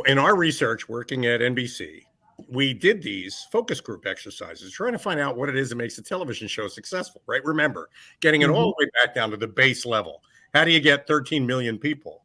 in our research working at NBC, we did these focus group exercises, trying to find out what it is that makes a television show successful, right? Remember, getting it all the way back down to the base level. How do you get 13 million people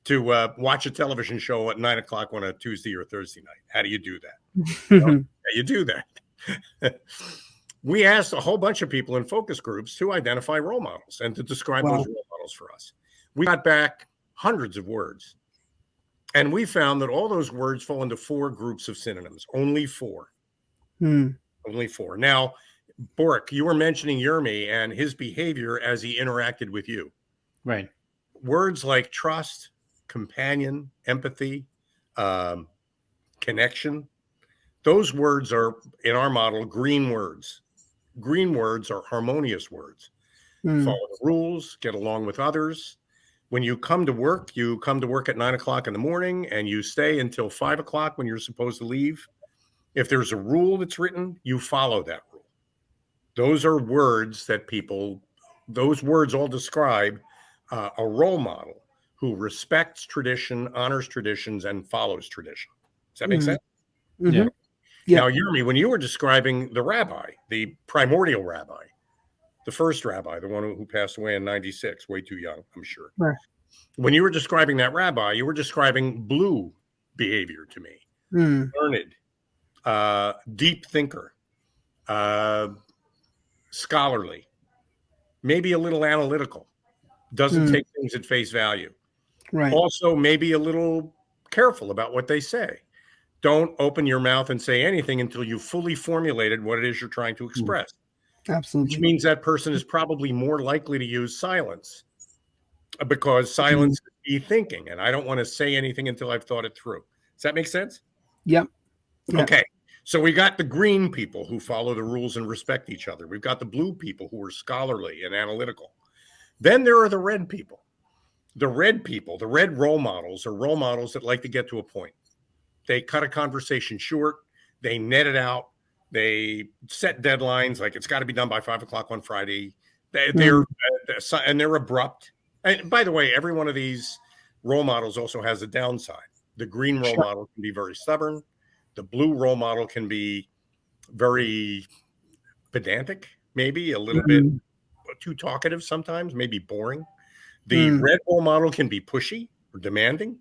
to watch a television show at 9 o'clock on a Tuesday or Thursday night? How do you do that? How you do that? We asked a whole bunch of people in focus groups to identify role models and to describe those role models for us. We got back hundreds of words. And we found that all those words fall into 4 groups of synonyms, only 4. Only 4. Now, Bork, you were mentioning Yermi and his behavior as he interacted with you. Right. Words like trust, companion, empathy, connection, those words are, in our model, green words. Green words are harmonious words. Follow the rules, get along with others. When you come to work at 9 o'clock in the morning and you stay until 5 o'clock when you're supposed to leave. If there's a rule that's written, you follow that rule. Those are words that those words all describe a role model who respects tradition, honors traditions, and follows tradition. Does that make sense? Yeah. Now, Yermi, when you were describing the rabbi, the primordial rabbi, the first rabbi, the one who passed away in 96, way too young, I'm sure. Right. When you were describing that rabbi, you were describing blue behavior to me. Learned, deep thinker, scholarly, maybe a little analytical, doesn't take things at face value. Right. Also, maybe a little careful about what they say. Don't open your mouth and say anything until you've fully formulated what it is you're trying to express. Absolutely. Which means that person is probably more likely to use silence because silence is me thinking, and I don't want to say anything until I've thought it through. Does that make sense? Yep. Okay. So we got the green people who follow the rules and respect each other. We've got the blue people who are scholarly and analytical. Then there are the red people. The red people, the red role models, are role models that like to get to a point. They cut a conversation short. They net it out. They set deadlines, like it's got to be done by 5 o'clock on Friday. They're abrupt. And by the way, every one of these role models also has a downside. The green role model can be very stubborn. The blue role model can be very pedantic, maybe a little bit too talkative sometimes, maybe boring. The red role model can be pushy or demanding.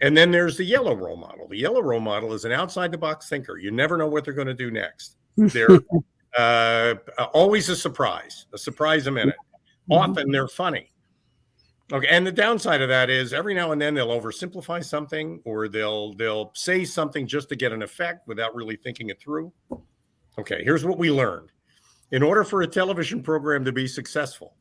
And then there's the yellow role model. The yellow role model is an outside-the-box thinker. You never know what they're going to do next. They're always a surprise a minute. Often they're funny. Okay, and the downside of that is every now and then they'll oversimplify something, or they'll say something just to get an effect without really thinking it through. Okay, here's what we learned. In order for a television program to be successful,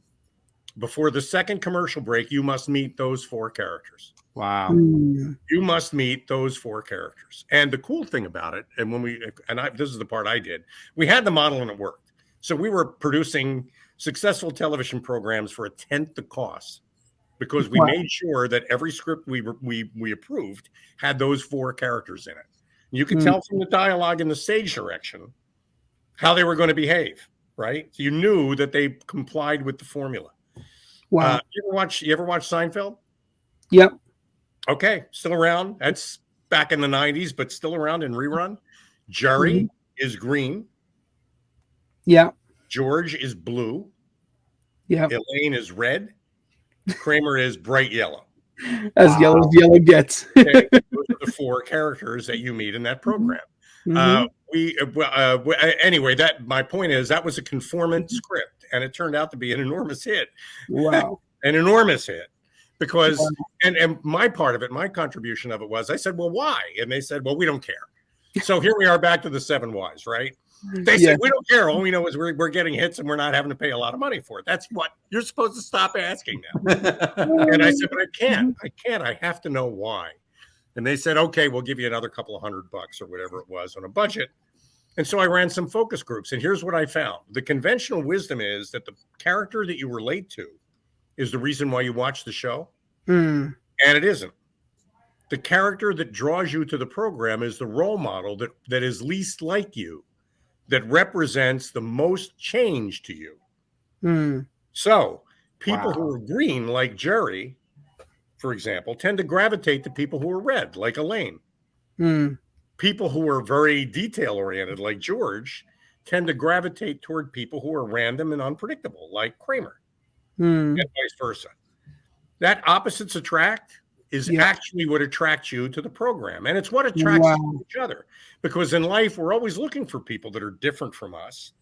before the second commercial break, you must meet those 4 characters. Wow. You must meet those 4 characters. And the cool thing about it, this is the part I did, we had the model and it worked. So we were producing successful television programs for a tenth the cost because we made sure that every script we approved had those 4 characters in it. You could tell from the dialogue and the stage direction how they were going to behave, right? So you knew that they complied with the formula. Wow. You ever watch Seinfeld? Yep. Okay, still around. That's back in the 90s, but still around in rerun. Jerry is green. Yeah. George is blue. Yeah. Elaine is red. Kramer is bright yellow. As yellow as yellow gets. Okay, those are the 4 characters that you meet in that program. Anyway, my point is that was a conformant script, and it turned out to be an enormous hit. Wow. An enormous hit. Because, and my part of it, my contribution of it was, I said, well, why? And they said, well, we don't care. So here we are back to the 7 whys, right? They said, we don't care. All we know is we're getting hits and we're not having to pay a lot of money for it. That's what you're supposed to stop asking now. And I said, but I can't. I have to know why. And they said, okay, we'll give you another couple of $100 or whatever it was on a budget. And so I ran some focus groups. And here's what I found. The conventional wisdom is that the character that you relate to is the reason why you watch the show. And it isn't. The character that draws you to the program is the role model that is least like you, that represents the most change to you. So people who are green, like Jerry, for example, tend to gravitate to people who are red, like Elaine. Mm. People who are very detail oriented, like George, tend to gravitate toward people who are random and unpredictable, like Kramer, Mm. and vice versa. That opposites attract is Yeah. actually what attracts you to the program. And it's what attracts us Wow. to each other. Because in life, we're always looking for people that are different from us.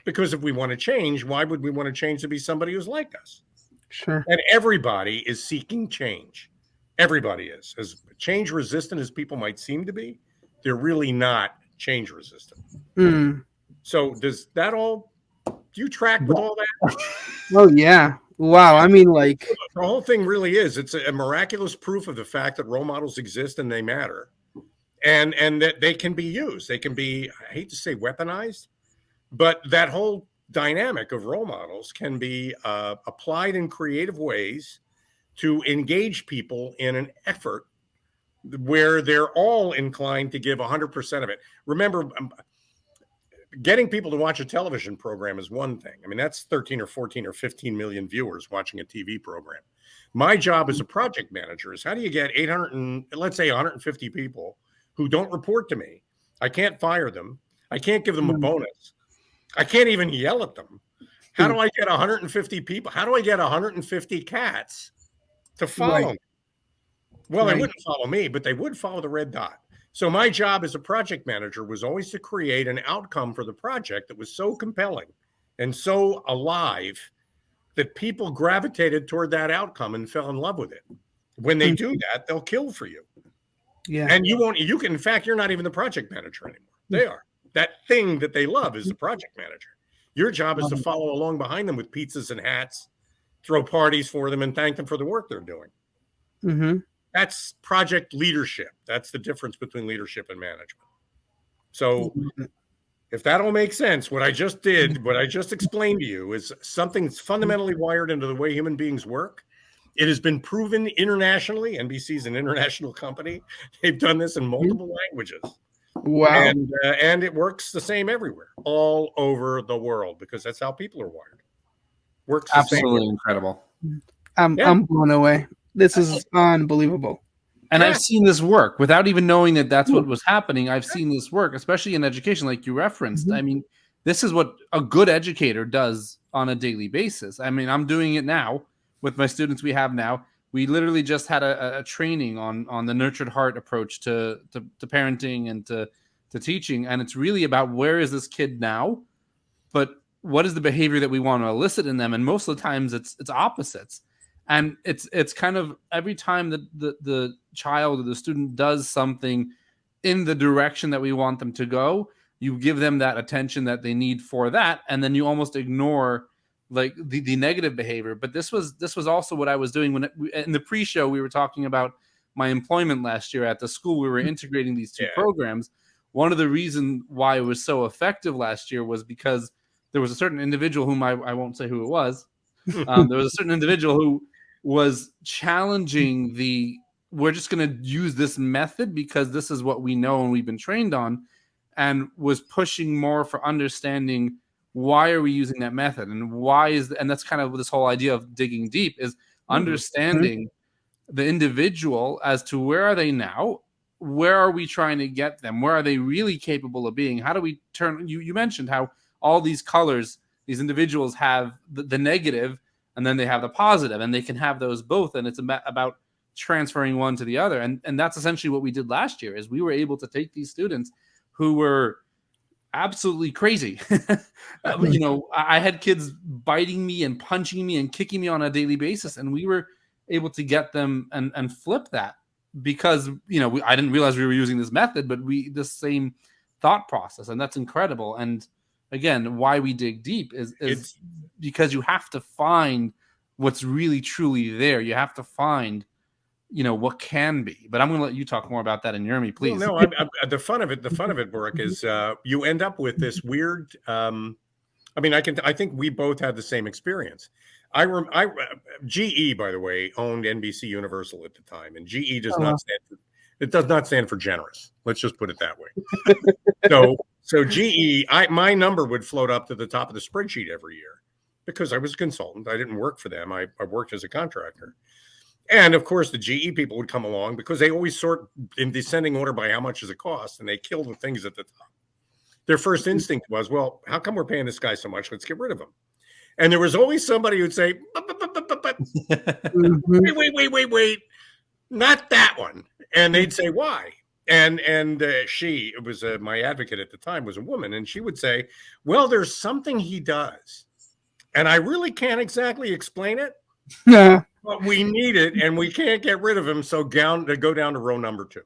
Because if we want to change, why would we want to change to be somebody who's like us? Sure. And everybody is seeking change. Everybody is. As change resistant as people might seem to be, they're really not change resistant. Mm. So does that all, do you track with all that? Oh yeah. Wow. I mean, like, The whole thing really is, it's a miraculous proof of the fact that role models exist and they matter. And that they can be used. They can be, I hate to say weaponized, but that whole dynamic of role models can be applied in creative ways to engage people in an effort where they're all inclined to give 100% of it. Remember, getting people to watch a television program is one thing. I mean, that's 13 or 14 or 15 million viewers watching a TV program. My job as a project manager is how do you get 800 and let's say 150 people who don't report to me? I can't fire them. I can't give them a bonus. I can't even yell at them. How do I get 150 people? How do I get 150 cats to follow me? Well, they wouldn't follow me, but they would follow the red dot. So my job as a project manager was always to create an outcome for the project that was so compelling and so alive that people gravitated toward that outcome and fell in love with it. When they do that, they'll kill for you. yeah. And you can, in fact, you're not even the project manager anymore. They are. That thing that they love is the project manager. Your job is to follow along behind them with pizzas and hats, throw parties for them, and thank them for the work they're doing. Mm-hmm. That's project leadership. That's the difference between leadership and management. So if that all makes sense, what I just did, what I just explained to you is something that's fundamentally wired into the way human beings work. It has been proven internationally. NBC is an international company. They've done this in multiple languages. Wow. And it works the same everywhere, all over the world, because that's how people are wired. Works the same. Absolutely incredible. I'm blown away. This is unbelievable. And I've seen this work without even knowing that that's what was happening. I've seen this work, especially in education, like you referenced. I mean, this is what a good educator does on a daily basis. I mean, I'm doing it now with my students we have now. We literally just had a training on the nurtured heart approach to parenting and to teaching. And it's really about where is this kid now, but what is the behavior that we want to elicit in them? And most of the times it's opposites. And it's kind of every time that the child or the student does something in the direction that we want them to go, you give them that attention that they need for that, and then you almost ignore like the negative behavior. But this was also what I was doing when in the pre-show we were talking about my employment last year at the school. We were integrating these two programs. One of the reasons why it was so effective last year was because there was a certain individual whom I won't say who it was. There was a certain individual who was challenging we're just going to use this method because this is what we know and we've been trained on, and was pushing more for understanding why are we using that method and and that's kind of this whole idea of digging deep is understanding the individual as to where are they now, where are we trying to get them, where are they really capable of being, how do we turn, you mentioned how all these colors, these individuals have the negative and then they have the positive, and they can have those both. And it's about transferring one to the other. And that's essentially what we did last year is we were able to take these students who were absolutely crazy. You know, I had kids biting me and punching me and kicking me on a daily basis. And we were able to get them and flip that because, you know, I didn't realize we were using this method, but this same thought process. And that's incredible. And again, why we dig deep is because you have to find what's really truly there. You have to find, you know, what can be. But I'm going to let you talk more about that in Jeremy, please. Well, no, the fun of it, Burke, is you end up with this weird. I mean, I think we both had the same experience. GE, by the way, owned NBC Universal at the time, and GE does not stand for generous. Let's just put it that way. So GE, my number would float up to the top of the spreadsheet every year because I was a consultant. I didn't work for them. I worked as a contractor. And of course, the GE people would come along because they always sort in descending order by how much does it cost, and they kill the things at the top. Their first instinct was, well, how come we're paying this guy so much? Let's get rid of him. And there was always somebody who'd say, wait, not that one. And they'd say, why? And she, it was my advocate at the time, was a woman, and she would say, well, there's something he does, and I really can't exactly explain it, but we need it, and we can't get rid of him, so go down to row number 2.